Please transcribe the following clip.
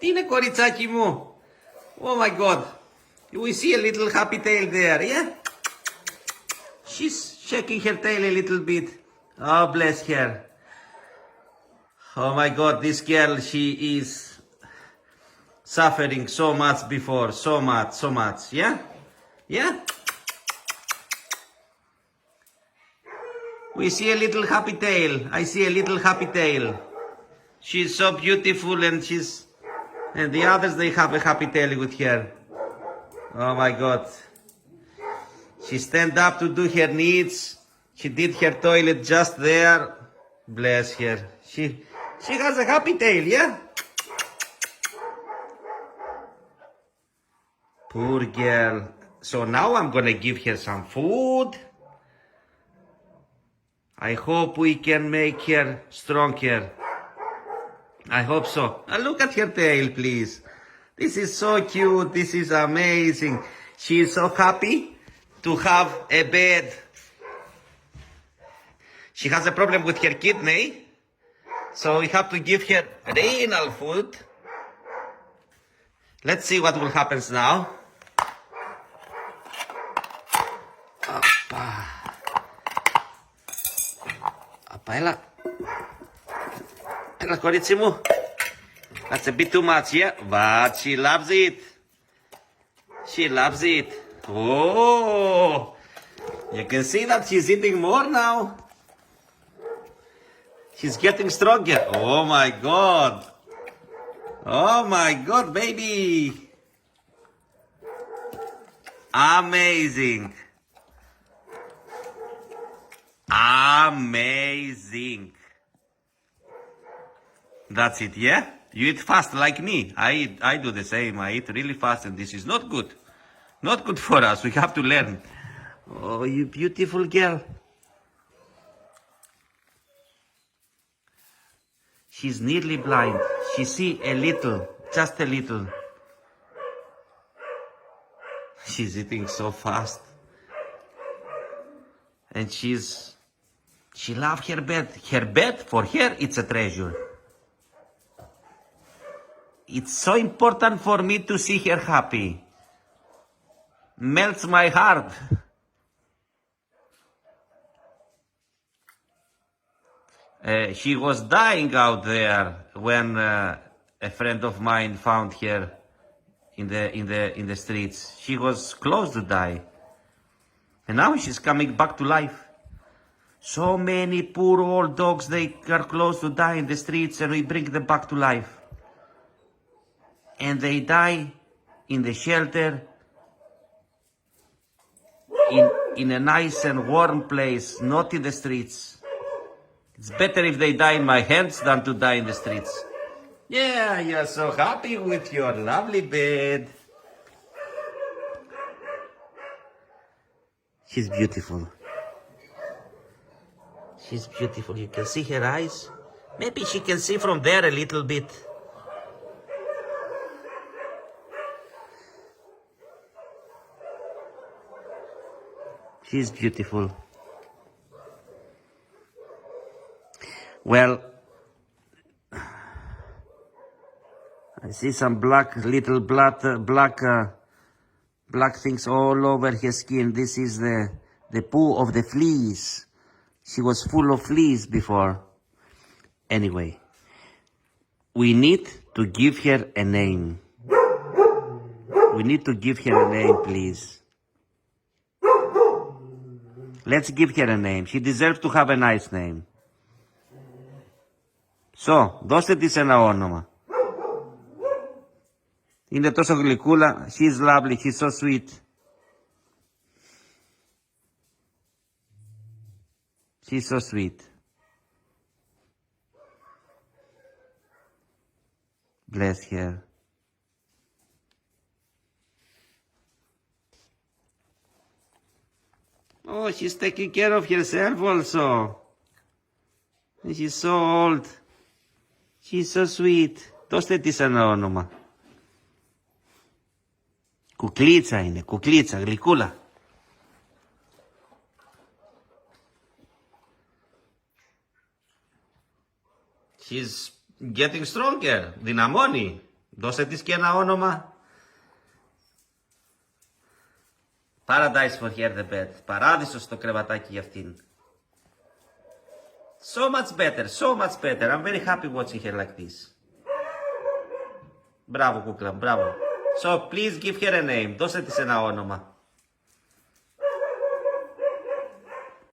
Τι είναι κοριτσάκι μου? Oh my God. We see a little happy tail there, yeah? She's shaking her tail a little bit. Oh, bless her. Oh my God, this girl, she is suffering so much before, so much, yeah? Yeah? We see a little happy tail. I see a little happy tail. She's so beautiful and the others, they have a happy tail with her. Oh my God. She stand up to do her needs. She did her toilet just there. Bless her. She has a happy tail, yeah? Poor girl. So now I'm gonna give her some food. I hope we can make her stronger. I hope so. Now look at her tail, please. This is so cute. This is amazing. She is so happy to have a bed. She has a problem with her kidney, so we have to give her renal food. Let's see what will happen now. Απα, έλα. Έλα, κορίτσι μου. That's a bit too much, yeah? But she loves it. She loves it. Oh! You can see that she's eating more now. She's getting stronger. Oh my God. Oh my God, baby. Amazing. Amazing. That's it, yeah? You eat fast like me. I do the same. I eat really fast and this is not good. Not good for us. We have to learn. Oh, you beautiful girl. She's nearly blind. She see a little, just a little. She's eating so fast. And she loves her bed. Her bed, for her, it's a treasure. It's so important for me to see her happy. Melts my heart. She was dying out there when a friend of mine found her in the streets. She was close to die. And now she's coming back to life. So many poor old dogs, they are close to die in the streets and we bring them back to life. And they die in the shelter, in a nice and warm place, not in the streets. It's better if they die in my hands than to die in the streets. Yeah, you're so happy with your lovely bed. She's beautiful. She's beautiful. You can see her eyes. Maybe she can see from there a little bit. She's beautiful. Well, I see some little black things all over her skin. This is the poo of the fleas. She was full of fleas before. Anyway, we need to give her a name. We need to give her a name, please. Let's give her a name. She deserves to have a nice name. So, δώστε της ένα όνομα. Είναι τόσο γλυκούλα. She's lovely. She's so sweet. She's so sweet. Bless her. Oh, she's taking care of herself also. She's so old. She's so sweet. Δώστε της ένα όνομα. Κουκλίτσα είναι, κουκλίτσα, γλυκούλα. She's getting stronger. Δυναμώνει. Δώσε της και ένα όνομα. Paradise for her the bed. Παράδεισος το κρεβατάκι για αυτήν. So much better, so much better. I'm very happy watching her like this. Μπράβο κούκλα, μπράβο. So please give her a name. Δώσε της ένα όνομα.